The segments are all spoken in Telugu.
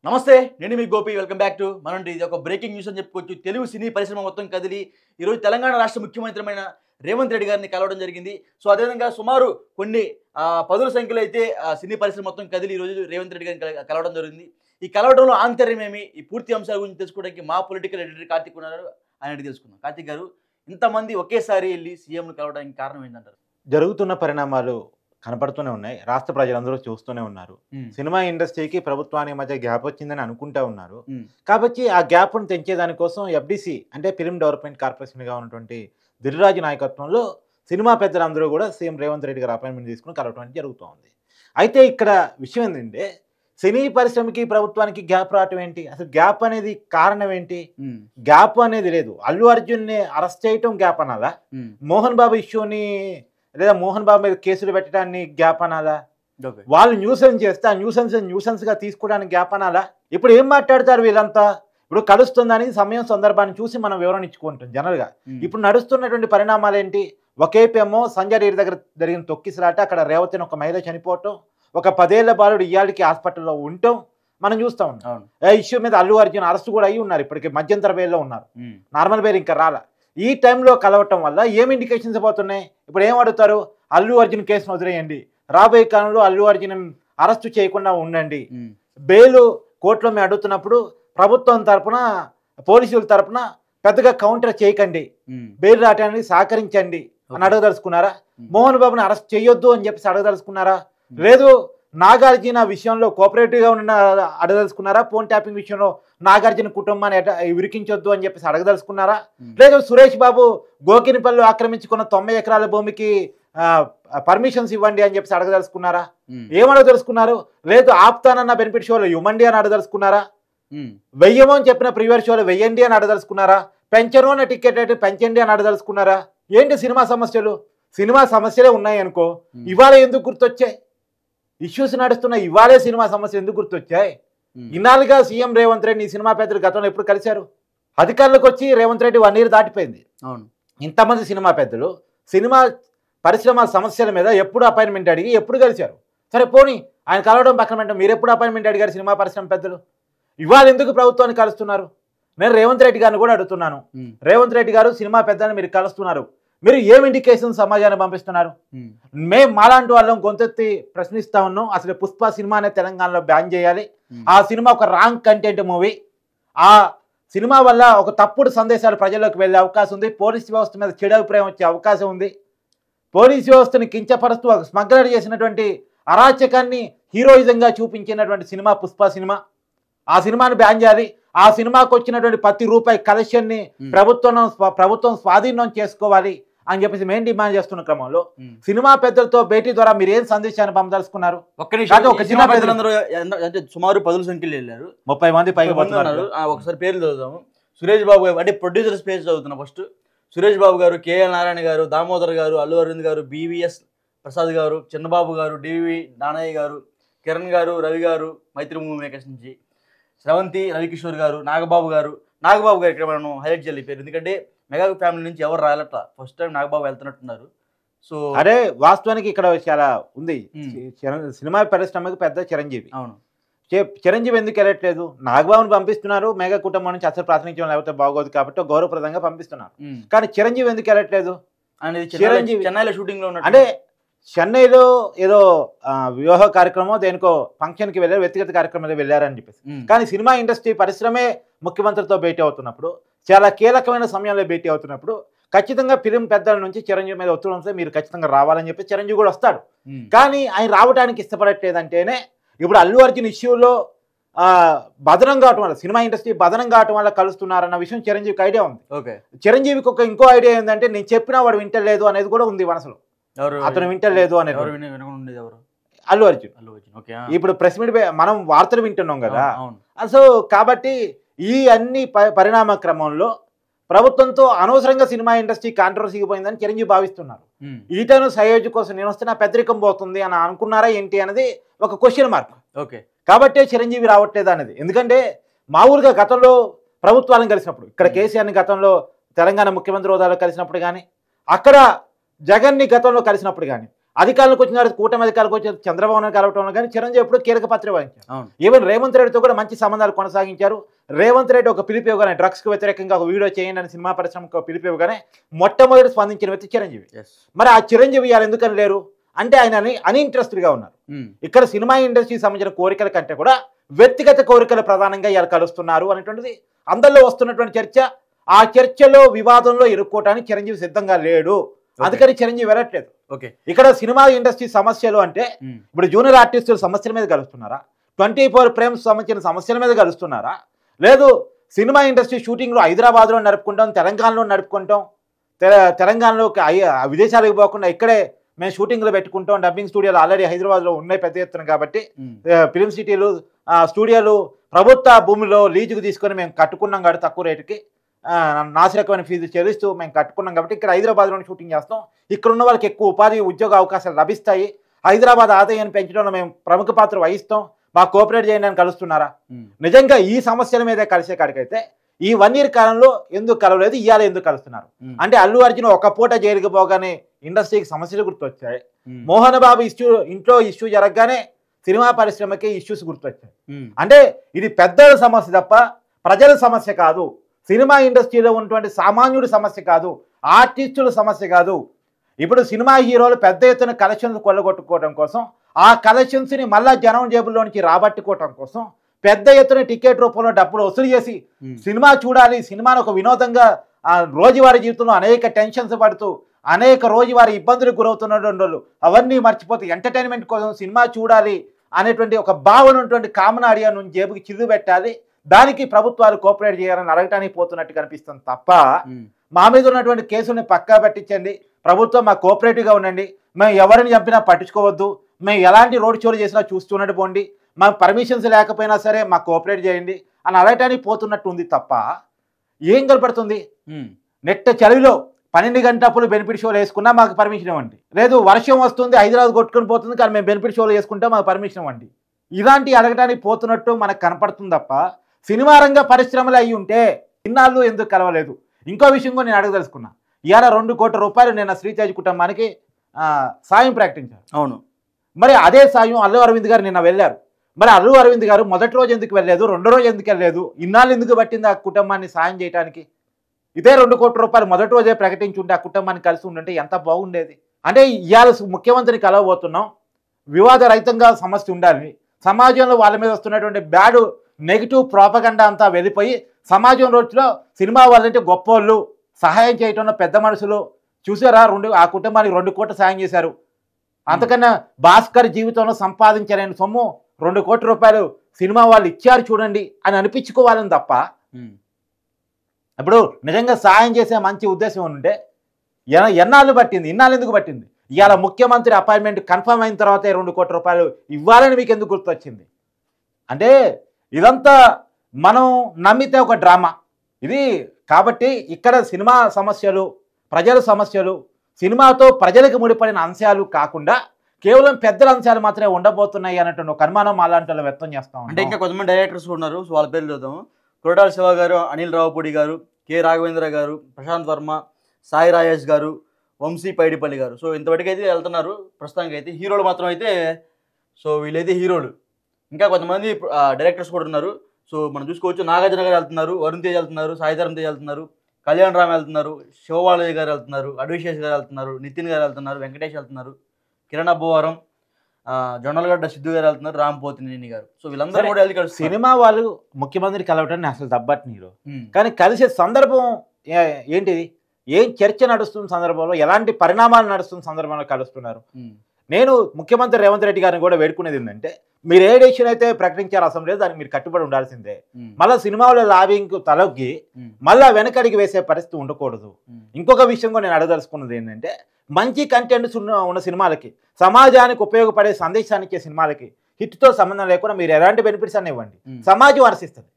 నమస్తే నేను మీ గోపి వెల్కమ్ బ్యాక్ టు మనంటి ఇది ఒక బ్రేకింగ్ న్యూస్ అని చెప్పుకోవచ్చు. తెలుగు సినీ పరిశ్రమ మొత్తం కదిలి ఈరోజు తెలంగాణ రాష్ట్ర ముఖ్యమంత్రిమైన రేవంత్ రెడ్డి గారిని కలవడం జరిగింది. సో అదేవిధంగా సుమారు కొన్ని పదుల సంఖ్యలో అయితే సినీ పరిశ్రమ మొత్తం కదిలి ఈరోజు రేవంత్ రెడ్డి గారిని కలవడం జరిగింది. ఈ కలవడంలో ఆంతర్యం ఏమి, ఈ పూర్తి అంశాల గురించి తెలుసుకోవడానికి మా పొలిటికల్ ఎడిటర్ కార్తిక్ ఉన్నారు. ఆయన తెలుసుకుందాం. కార్తిక్ గారు, ఇంతమంది ఒకేసారి వెళ్ళి సీఎంను కలవడానికి కారణం ఏంటంటారు? జరుగుతున్న పరిణామాలు కనపడుతూనే ఉన్నాయి. రాష్ట్ర ప్రజలందరూ చూస్తూనే ఉన్నారు. సినిమా ఇండస్ట్రీకి ప్రభుత్వానికి మధ్య గ్యాప్ వచ్చిందని అనుకుంటూ ఉన్నారు. కాబట్టి ఆ గ్యాప్ను తెంచేదానికోసం ఎఫ్డిసి అంటే ఫిల్మ్ డెవలప్మెంట్ కార్పొరేషన్గా ఉన్నటువంటి దిల్రాజు నాయకత్వంలో సినిమా పెద్దలందరూ కూడా సీఎం రేవంత్ రెడ్డి గారు అపాయింట్మెంట్ తీసుకుని కలవడం జరుగుతోంది. అయితే ఇక్కడ విషయం ఏంటంటే, సినీ పరిశ్రమకి ప్రభుత్వానికి గ్యాప్ రావటం ఏంటి, అసలు గ్యాప్ అనేది కారణం ఏంటి? గ్యాప్ అనేది లేదు. అల్లు అర్జున్ని అరెస్ట్ చేయటం గ్యాప్ అనాలా? మోహన్ బాబు ఇష్యూని లేదా మోహన్ బాబు మీద కేసులు పెట్టడాన్ని గ్యాప్ అనాలా? వాళ్ళు న్యూసెన్స్ చేస్తే ఆ న్యూసెన్స్ గా తీసుకోవడానికి గ్యాప్ అనాలా? ఇప్పుడు ఏం మాట్లాడతారు వీళ్ళంతా? ఇప్పుడు కలుస్తుందని సమయం సందర్భాన్ని చూసి మనం వివరణ ఇచ్చుకుంటాం జనరల్ గా. ఇప్పుడు నడుస్తున్నటువంటి పరిణామాలు ఏంటి? ఒకేపేమో సంజయ్ రెడ్డి దగ్గర జరిగిన తొక్కిసలాట, అక్కడ రేవతిని ఒక మహిళ చనిపోవటం, ఒక 10 ఏళ్ల బాలుడు ఇయాళ్ళకి హాస్పిటల్లో ఉండటం మనం చూస్తూ ఉంటాం. ఇష్యూ మీద అల్లు అర్జున్ అరెస్ట్ కూడా అయ్యి ఉన్నారు. ఇప్పటికి మధ్యంతర బెయిల్లో ఉన్నారు. నార్మల్ బెయిల్ ఇంకా రాలా. ఈ టైంలో కలవటం వల్ల ఏం ఇండికేషన్స్ పోతున్నాయి? ఇప్పుడు ఏం అడుగుతారు? అల్లు అర్జున్ కేసును వదిలేయండి, రాబోయే కాలంలో అల్లు అర్జున్ అరెస్టు చేయకుండా ఉండండి, బెయిల్ కోర్టులో మేము అడుగుతున్నప్పుడు ప్రభుత్వం తరపున పోలీసుల తరపున పెద్దగా కౌంటర్ చేయకండి, బెయిల్ రావడానికి సహకరించండి అని అడగదలుచుకున్నారా? మోహన్ బాబుని అరెస్ట్ చేయొద్దు అని చెప్పేసి అడగదలుచుకున్నారా? లేదు నాగార్జున విషయంలో కోఆపరేటివ్గా ఉన్న అడగదలుచుకున్నారా? ఫోన్ ట్యాపింగ్ విషయంలో నాగార్జున కుటుంబాన్ని విరికించొద్దు అని చెప్పేసి అడగదలుచుకున్నారా? లేదు సురేష్ బాబు గోకినిపల్లి ఆక్రమించుకున్న 90 ఎకరాల భూమికి పర్మిషన్స్ ఇవ్వండి అని చెప్పేసి అడగదలుచుకున్నారా? ఏమడగదలుచుకున్నారు? లేదు ఆపుతానన్న బెనిఫిట్ షోలో ఇవ్వండి అని అడగదలుచుకున్నారా? వెయ్యమో అని చెప్పిన ప్రీవియస్ షోలో వెయ్యండి అని అడగదలుచుకున్నారా? పెంచను అన్న టికెట్ రేటు పెంచండి అని అడగదలుచుకున్నారా? ఏంటి సినిమా సమస్యలు? సినిమా సమస్యలే ఉన్నాయి అనుకో, ఇవాళ ఎందుకు గుర్తొచ్చాయి? ఇష్యూస్ నడుస్తున్న ఇవాళే సినిమా సమస్య ఎందుకు గుర్తొచ్చాయి? ఇన్నాళ్ళుగా సీఎం రేవంత్ రెడ్డి ఈ సినిమా పెద్దలు గతంలో ఎప్పుడు కలిశారు? అధికారులకు వచ్చి రేవంత్ రెడ్డి 1 ఇయర్ దాటిపోయింది. ఇంతమంది సినిమా పెద్దలు సినిమా పరిశ్రమ సమస్యల మీద ఎప్పుడు అపాయింట్మెంట్ అడిగి ఎప్పుడు కలిశారు? సరే పోనీ ఆయన కలవడం పక్కన పెట్టండి, మీరు ఎప్పుడు అపాయింట్మెంట్ అడిగారు సినిమా పరిశ్రమ పెద్దలు? ఇవాళ ఎందుకు ప్రభుత్వాన్ని కలుస్తున్నారు? నేను రేవంత్ రెడ్డి గారిని కూడా అడుగుతున్నాను. రేవంత్ రెడ్డి గారు సినిమా పెద్దలను మీరు కలుస్తున్నారు, మీరు ఏం ఇండికేషన్ సమాజాన్ని పంపిస్తున్నారు? మేము మాలాంటి వాళ్ళం గొంతెత్తి ప్రశ్నిస్తా ఉన్నాం. అసలు పుష్ప సినిమానే తెలంగాణలో బ్యాన్ చేయాలి. ఆ సినిమా ఒక రాంగ్ కంటెంట్ మూవీ. ఆ సినిమా వల్ల ఒక తప్పుడు సందేశాలు ప్రజల్లోకి వెళ్ళే అవకాశం ఉంది. పోలీస్ వ్యవస్థ మీద చెడు అభిప్రాయం వచ్చే అవకాశం ఉంది. పోలీస్ వ్యవస్థని కించపరుస్తూ ఒక స్మగ్లర్ చేసినటువంటి అరాచకాన్ని హీరోయిజంగా చూపించినటువంటి సినిమా పుష్ప సినిమా. ఆ సినిమాని బ్యాన్ చేయాలి. ఆ సినిమాకు వచ్చినటువంటి ప్రతి రూపాయి కలెక్షన్ని ప్రభుత్వం స్వాధీనం చేసుకోవాలి అని చెప్పేసి మేము డిమాండ్ చేస్తున్న క్రమంలో సినిమా పెద్దలతో భేటీ ద్వారా మీరు ఏం సందేశాన్ని పంపదలుచుకున్నారు? సుమారు 10 సంఖ్యలు వెళ్ళారు, 30 మంది పైగా ఉన్నారు. ఒకసారి పేర్లు చదువుదాము. సురేష్ బాబు గారు అంటే ప్రొడ్యూసర్స్ పేజ్ చదువుతున్నా. ఫస్ట్ సురేష్ బాబు గారు, కేఎల్ నారాయణ గారు, దామోదర్ గారు, అల్లు అరవింద్ గారు, బివిఎస్ ప్రసాద్ గారు, చిన్నబాబు గారు, డివి నానయ్య గారు, కిరణ్ గారు, రవి గారు, మైత్రి మూవీ మేకర్స్ నుంచి, శ్రవంతి, రవికిషోర్ గారు, నాగబాబు గారు ఇక్కడ మనం హైలైట్ చేయాలి పేరు, ఎందుకంటే మెగా ఫ్యామిలీ నుంచి ఎవరు రాయాలట. ఫస్ట్ టైం నాగబాబు వెళ్తున్నట్టున్నారు. సో అరే వాస్తవానికి ఇక్కడ చాలా ఉంది. సినిమా పరిశ్రమకి పెద్ద చిరంజీవి. అవును, చిరంజీవి ఎందుకు వెళ్ళట్లేదు? నాగబాబుని పంపిస్తున్నారు, మెగా కుటుంబం నుంచి అసలు ప్రాతినిధ్యం లేకపోతే బాగోదు కాబట్టి గౌరవప్రదంగా పంపిస్తున్నారు. కానీ చిరంజీవి ఎందుకు వెళ్ళట్లేదు అనేది చిరంజీవి చెన్నైలో షూటింగ్ లో ఉన్నారు. అంటే చెన్నైలో ఏదో వివాహ కార్యక్రమం దేనికో ఫంక్షన్కి వెళ్ళారు, వ్యక్తిగత కార్యక్రమాలు వెళ్ళారని చెప్పేసి. కానీ సినిమా ఇండస్ట్రీ పరిశ్రమే ముఖ్యమంత్రితో భేటీ అవుతున్నప్పుడు, చాలా కీలకమైన సమయంలో భేటీ అవుతున్నప్పుడు ఖచ్చితంగా ఫిలిం పెద్దల నుంచి చిరంజీవి మీద ఒత్తిడి వస్తే మీరు ఖచ్చితంగా రావాలని చెప్పి చిరంజీవి కూడా వస్తాడు. కానీ ఆయన రావడానికి ఇష్టపడట్లేదంటేనే ఇప్పుడు అల్లు అర్జున్ ఇష్యూలో బదనం కావటం వల్ల, సినిమా ఇండస్ట్రీ బదనం కావటం వల్ల కలుస్తున్నారన్న విషయం చిరంజీవికి ఐడియా ఉంది. చిరంజీవికి ఇంకో ఐడియా ఏంటంటే, నేను చెప్పినా వాడు వింటలేదు అనేది కూడా ఉంది మనసులో. అతను వింటలేదు అనేది అల్లు అర్జున్. ఇప్పుడు ప్రెస్ మీట్ మనం వార్తలు వింటున్నాం కదా. సో కాబట్టి ఈ అన్ని పరిణామ క్రమంలో ప్రభుత్వంతో అనవసరంగా సినిమా ఇండస్ట్రీ కాంట్రవర్సీకి పోయిందని చిరంజీవి భావిస్తున్నారు. ఈటను సయోజు కోసం నేను వస్తే నా పెద్దరికం పోతుంది అని అనుకున్నారా ఏంటి అనేది ఒక క్వశ్చన్ మార్క్. కాబట్టే చిరంజీవి రావట్లేదు అనేది. ఎందుకంటే మామూలుగా గతంలో ప్రభుత్వాలను కలిసినప్పుడు, ఇక్కడ కేసీఆర్ని గతంలో తెలంగాణ ముఖ్యమంత్రి హోదాలో కలిసినప్పుడు కానీ, అక్కడ జగన్ని గతంలో కలిసినప్పుడు కానీ, అధికారులకు వచ్చిన తర్వాత కూటమి అధికారులకు వచ్చి చంద్రబాబు నాయుడు కలవటంలో కానీ చిరంజీవి ఎప్పుడు కీలక పాత్ర వహించారు. ఈవెన్ రేవంత్ రెడ్డితో కూడా మంచి సంబంధాలు కొనసాగించారు. రేవంత్ రెడ్డి ఒక పిలుపు ఇవ్వగానే డ్రగ్స్కి వ్యతిరేకంగా ఒక వీడియో చేయండి అని సినిమా పరిశ్రమకు పిలుపు ఇవ్వగానే మొట్టమొదటి స్పందించిన వ్యక్తి చిరంజీవి. మరి ఆ చిరంజీవి ఇవాళ ఎందుకని లేరు అంటే ఆయన అన్ఇంట్రెస్టెడ్గా ఉన్నారు. ఇక్కడ సినిమా ఇండస్ట్రీకి సంబంధించిన కోరికల కంటే కూడా వ్యక్తిగత కోరికలు ప్రధానంగా ఇవాళ కలుస్తున్నారు అనేటువంటిది అందరిలో వస్తున్నటువంటి చర్చ. ఆ చర్చలో వివాదంలో ఇరుక్కోవటానికి చిరంజీవి సిద్ధంగా లేడు. అందుకని చిరంజీవి వెళ్ళట్లేదు. ఇక్కడ సినిమా ఇండస్ట్రీ సమస్యలు అంటే ఇప్పుడు జూనియర్ ఆర్టిస్టుల సమస్యల మీద కలుస్తున్నారా, 24 ఫ్రేమ్స్ సంబంధించిన సమస్యల మీద కలుస్తున్నారా, లేదు సినిమా ఇండస్ట్రీ షూటింగ్లో హైదరాబాద్లో నడుపుకుంటాం, తెలంగాణలో నడుపుకుంటాం, తెలంగాణలో విదేశాలకు పోకుండా ఇక్కడే మేము షూటింగ్లో పెట్టుకుంటాం, డబ్బింగ్ స్టూడియోలు ఆల్రెడీ హైదరాబాద్లో ఉన్నాయి పెద్ద ఎత్తున కాబట్టి ఫిలిం సిటీలు స్టూడియోలు ప్రభుత్వ భూమిలో లీజుకు తీసుకొని మేము కట్టుకున్నాం కాబట్టి తక్కువ రేటుకి నాసిరకమైన ఫీజు చెల్లిస్తూ మేము కట్టుకున్నాం కాబట్టి ఇక్కడ హైదరాబాద్లోనే షూటింగ్ చేస్తాం, ఇక్కడ ఉన్న వాళ్ళకి ఎక్కువ ఉపాధి ఉద్యోగ అవకాశాలు లభిస్తాయి, హైదరాబాద్ ఆదాయాన్ని పెంచడంలో మేము ప్రముఖ పాత్ర వహిస్తాం, బాగా కోఆపరేట్ చేయండి అని కలుస్తున్నారా? నిజంగా ఈ సమస్యల మీదే కలిసే కాడికైతే ఈ 1 year కాలంలో ఎందుకు కలవలేదు, ఇవాళ ఎందుకు కలుస్తున్నారు అంటే అల్లు అర్జున్ ఒక పూట జైలుకి పోగానే ఇండస్ట్రీకి సమస్యలు గుర్తొచ్చాయి, మోహన్ బాబు ఇంట్లో ఇష్యూ జరగగానే సినిమా పరిశ్రమకి ఇష్యూస్ గుర్తొచ్చాయి. అంటే ఇది పెద్దల సమస్య తప్ప ప్రజల సమస్య కాదు, సినిమా ఇండస్ట్రీలో ఉన్నటువంటి సామాన్యుడి సమస్య కాదు, ఆర్టిస్టుల సమస్య కాదు. ఇప్పుడు సినిమా హీరోలు పెద్ద ఎత్తున కలెక్షన్స్ కొల్లగొట్టుకోవడం కోసం, ఆ కలెక్షన్స్ని మళ్ళా జనం జేబుల్లో నుంచి రాబట్టుకోవడం కోసం పెద్ద ఎత్తున టికెట్ రూపంలో డబ్బులు వసూలు చేసి సినిమా చూడాలి, సినిమాను ఒక వినోదంగా రోజువారీ జీవితంలో అనేక టెన్షన్స్ పడుతూ అనేక రోజువారీ ఇబ్బందులకు గురవుతున్నటువంటి వాళ్ళు అవన్నీ మర్చిపోతే ఎంటర్టైన్మెంట్ కోసం సినిమా చూడాలి అనేటువంటి ఒక భావన ఉన్నటువంటి కామన్ ఆడియన్స్ నుంచి జేబుకి చిల్లు పెట్టాలి, దానికి ప్రభుత్వాలు కోఆపరేట్ చేయాలని అడగటానికి పోతున్నట్టు కనిపిస్తుంది తప్ప మా మీద ఉన్నటువంటి కేసుల్ని పక్కా పట్టించండి, ప్రభుత్వం మా కోఆపరేటివ్గా ఉండండి, మేము ఎవరిని చంపినా పట్టించుకోవద్దు, మేము ఎలాంటి రోడ్ షోలు చేసినా చూస్తున్నట్టు పోండి, మాకు పర్మిషన్స్ లేకపోయినా సరే మాకు కోఆపరేట్ చేయండి అని అడగటానికి పోతున్నట్టు ఉంది తప్ప ఏం కనపడుతుంది? నెట్ట చలివిలో 12 గంటప్పుడు బెనిఫిట్ షోలు వేసుకున్నా మాకు పర్మిషన్ ఇవ్వండి, లేదు వర్షం వస్తుంది హైదరాబాద్ కొట్టుకొని పోతుంది కానీ మేము బెనిఫిట్ షోలు వేసుకుంటే మాకు పర్మిషన్ ఇవ్వండి, ఇలాంటి అడగటానికి పోతున్నట్టు మనకు కనపడుతుంది తప్ప సినిమా రంగ పరిశ్రమలు అయ్యి ఉంటే ఇన్నాళ్ళు ఎందుకు కలవలేదు? ఇంకో విషయం కూడా నేను అడగదలుచుకున్నా. ఇవాళ 2 కోట్ల రూపాయలు నిన్న శ్రీతేజ్ కుటుంబానికి సాయం ప్రకటించారు. అవును, మరి అదే సాయం అల్లు అరవింద్ గారు నిన్న వెళ్ళారు. మరి అల్లు అరవింద్ గారు మొదటి రోజు ఎందుకు వెళ్ళలేదు, 2వ రోజు ఎందుకు వెళ్ళలేదు, ఇన్నాళ్ళు ఎందుకు పట్టింది ఆ కుటుంబాన్ని సాయం చేయడానికి? ఇదే 2 కోట్ల రూపాయలు మొదటి రోజే ప్రకటించుంటే ఆ కుటుంబాన్ని కలిసి ఉండంటే ఎంత బాగుండేది. అంటే ఇవాళ ముఖ్యమంత్రిని కలవబోతున్నాం, వివాద రహితంగా సమస్య ఉండాలి, సమాజంలో వాళ్ళ మీద వస్తున్నటువంటి బ్యాడ్ నెగిటివ్ ప్రాపగండా అంతా వెళ్ళిపోయి సమాజం రోజులో సినిమా వాళ్ళంటే గొప్పోళ్ళు, సహాయం చేయటంలో పెద్ద మనుషులు చూసారా, ఆ కుటుంబానికి 2 కోట్ల సాయం చేశారు, అంతకన్నా భాస్కర్ జీవితంలో సంపాదించలేని సొమ్ము 2 కోట్ల రూపాయలు సినిమా వాళ్ళు ఇచ్చారు చూడండి అని అనిపించుకోవాలని తప్ప ఇప్పుడు నిజంగా సాయం చేసే మంచి ఉద్దేశం ఉంటే ఎన్నాళ్ళు పట్టింది, ఇన్నాళ్ళు ఎందుకు పట్టింది? ఇవాళ ముఖ్యమంత్రి అపాయింట్మెంట్ కన్ఫర్మ్ అయిన తర్వాతే 2 కోట్ల రూపాయలు ఇవ్వాలని మీకు ఎందుకు గుర్తొచ్చింది? అంటే ఇదంతా మనం నమ్మితే ఒక డ్రామా ఇది. కాబట్టి ఇక్కడ సినిమా సమస్యలు, ప్రజల సమస్యలు, సినిమాతో ప్రజలకు ముడిపడిన అంశాలు కాకుండా కేవలం పెద్దల అంశాలు మాత్రమే ఉండబోతున్నాయి అన్నట్టు ఒక అనుమానం అలాంటి వ్యక్తం చేస్తాం. అంటే ఇంకా కొంతమంది డైరెక్టర్స్ ఉన్నారు, సో వాళ్ళ పేర్లు చూద్దాము. కొరటాల శివ గారు, అనిల్ రావుపూడి గారు, కె రాఘవేంద్ర గారు, ప్రశాంత్ వర్మ, సాయి రాజేష్ గారు, వంశీ పైడిపల్లి గారు. సో ఇంతవరకు అయితే వెళ్తున్నారు ప్రస్తుతానికి అయితే. హీరోలు మాత్రం అయితే సో వీళ్ళైతే హీరోలు. ఇంకా కొంతమంది డైరెక్టర్స్ కూడా ఉన్నారు. సో మనం చూసుకోవచ్చు, నాగార్జున గారు వెళ్తున్నారు, వరుణ్ తేజ్ వెళ్తున్నారు, సాయిధరం తేజ్ వెళ్తున్నారు, కళ్యాణ్ రామ్ వెళ్తున్నారు, శివబాలయ్య గారు వెళ్తున్నారు, అడ్విశేష్ గారు వెళ్తున్నారు, నితిన్ గారు వెళ్తున్నారు, వెంకటేష్ వెళ్తున్నారు, కిరణ్ అబ్బోవరం, జొన్నలగడ్డ సిద్ధు గారు వెళ్తున్నారు, రామ్ పోతినేని గారు. సో వీళ్ళందరూ కూడా వెళ్ళి కలిసి సినిమా వాళ్ళు ముఖ్యమంత్రి కలవటాన్ని అసలు దబ్బట్నీరు, కానీ కలిసే సందర్భం ఏంటిది? ఏం చర్చ నడుస్తున్న సందర్భంలో, ఎలాంటి పరిణామాలు నడుస్తున్న సందర్భంలో కలుస్తున్నారు? నేను ముఖ్యమంత్రి రేవంత్ రెడ్డి గారిని కూడా వేడుకునేది ఏంటంటే, మీరు ఏ డెసిషన్ అయితే ప్రకటించారు అసెంబ్లీలో దానికి మీరు కట్టుబడి ఉండాల్సిందే. మళ్ళీ సినిమాలో లాబింగ్ తలొగ్గి మళ్ళీ వెనకడికి వేసే పరిస్థితి ఉండకూడదు. ఇంకొక విషయం కూడా నేను అడగదలుచుకున్నది ఏంటంటే, మంచి కంటెంట్స్ ఉన్న సినిమాలకి, సమాజానికి ఉపయోగపడే సందేశాన్ని ఇచ్చే సినిమాలకి హిట్తో సంబంధం లేకుండా మీరు ఎలాంటి బెనిఫిట్స్ అని ఇవ్వండి, సమాజం హర్షిస్తుంది.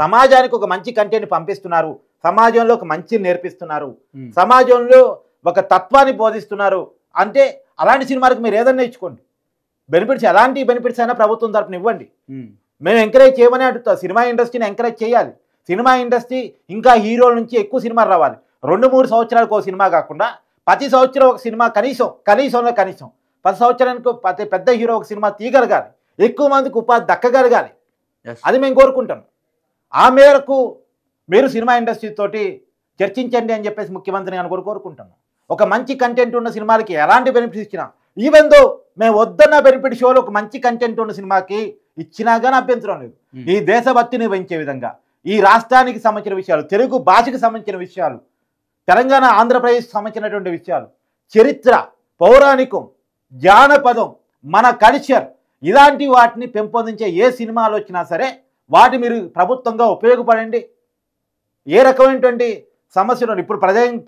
సమాజానికి ఒక మంచి కంటెంట్ పంపిస్తున్నారు, సమాజంలో ఒక మంచి నేర్పిస్తున్నారు, సమాజంలో ఒక తత్వాన్ని బోధిస్తున్నారు అంటే అలాంటి సినిమాలకు మీరు ఏదన్నా ఇచ్చుకోండి. బెనిఫిట్స్ ఎలాంటి బెనిఫిట్స్ అయినా ప్రభుత్వం తరపున ఇవ్వండి. మేము ఎంకరేజ్ చేయమని అడుగుతాం. సినిమా ఇండస్ట్రీని ఎంకరేజ్ చేయాలి. సినిమా ఇండస్ట్రీ ఇంకా హీరోల నుంచి ఎక్కువ సినిమాలు రావాలి. 2-3 సంవత్సరాలకు ఒక సినిమా కాకుండా ప్రతి సంవత్సరం ఒక సినిమా కనీసంలో కనీసం 10 సంవత్సరానికి ప్రతి పెద్ద హీరో ఒక సినిమా తీయగలగాలి, ఎక్కువ మందికి ఉపాధి దక్కగలగాలి. అది మేము కోరుకుంటాం. ఆ మేరకు మీరు సినిమా ఇండస్ట్రీ తోటి చర్చించండి అని చెప్పేసి ముఖ్యమంత్రిని గారు కోరుకుంటున్నాం. ఒక మంచి కంటెంట్ ఉన్న సినిమాలకి ఎలాంటి బెనిఫిట్స్ ఇచ్చినా, ఈవెన్ దో మేము వద్దన్న బెనిఫిట్ షోలో ఒక మంచి కంటెంట్ ఉన్న సినిమాకి ఇచ్చినా కానీ అభ్యంతరం లేదు. ఈ దేశభక్తిని పెంచే విధంగా, ఈ రాష్ట్రానికి సంబంధించిన విషయాలు, తెలుగు భాషకు సంబంధించిన విషయాలు, తెలంగాణ ఆంధ్రప్రదేశ్కి సంబంధించినటువంటి విషయాలు, చరిత్ర, పౌరాణికం, జానపదం, మన కల్చర్, ఇలాంటి వాటిని పెంపొందించే ఏ సినిమాలు వచ్చినా సరే వాటి మీరు ప్రభుత్వంగా ఉపయోగపడండి. ఏ రకమైనటువంటి సమస్యలు ఇప్పుడు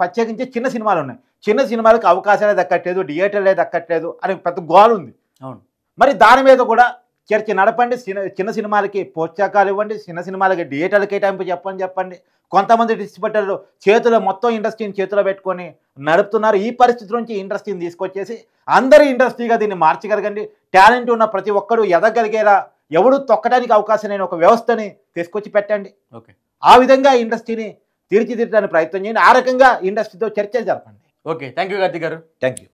ప్రత్యేకించి చిన్న సినిమాలు ఉన్నాయి, చిన్న సినిమాలకు అవకాశాలే దక్కట్లేదు, థియేటర్లే దక్కట్లేదు అని పెద్ద గోల్ ఉంది. అవును, మరి దాని మీద కూడా చర్చ నడపండి. చిన్న సినిమాలకి ప్రోత్సాహకాలు ఇవ్వండి, చిన్న సినిమాలకి థియేటర్ల కేటాయింపు చెప్పండి. కొంతమంది డిస్ట్రిబ్యూటర్లు చేతిలో మొత్తం ఇండస్ట్రీని చేతిలో పెట్టుకొని నడుపుతున్నారు. ఈ పరిస్థితి నుంచి ఇండస్ట్రీని తీసుకొచ్చేసి అందరి ఇండస్ట్రీగా దీన్ని మార్చగలగండి. టాలెంట్ ఉన్న ప్రతి ఒక్కరూ ఎదగలిగేలా, ఎవడు తొక్కడానికి అవకాశం లేని ఒక వ్యవస్థని తీసుకొచ్చి పెట్టండి. ఓకే, ఆ విధంగా ఇండస్ట్రీని తీర్చిదిద్దడానికి ప్రయత్నం చేయండి. ఆ రకంగా ఇండస్ట్రీతో చర్చలు జరపండి. ఓకే, థ్యాంక్ యూ కార్తీక్ గారు. Thank you.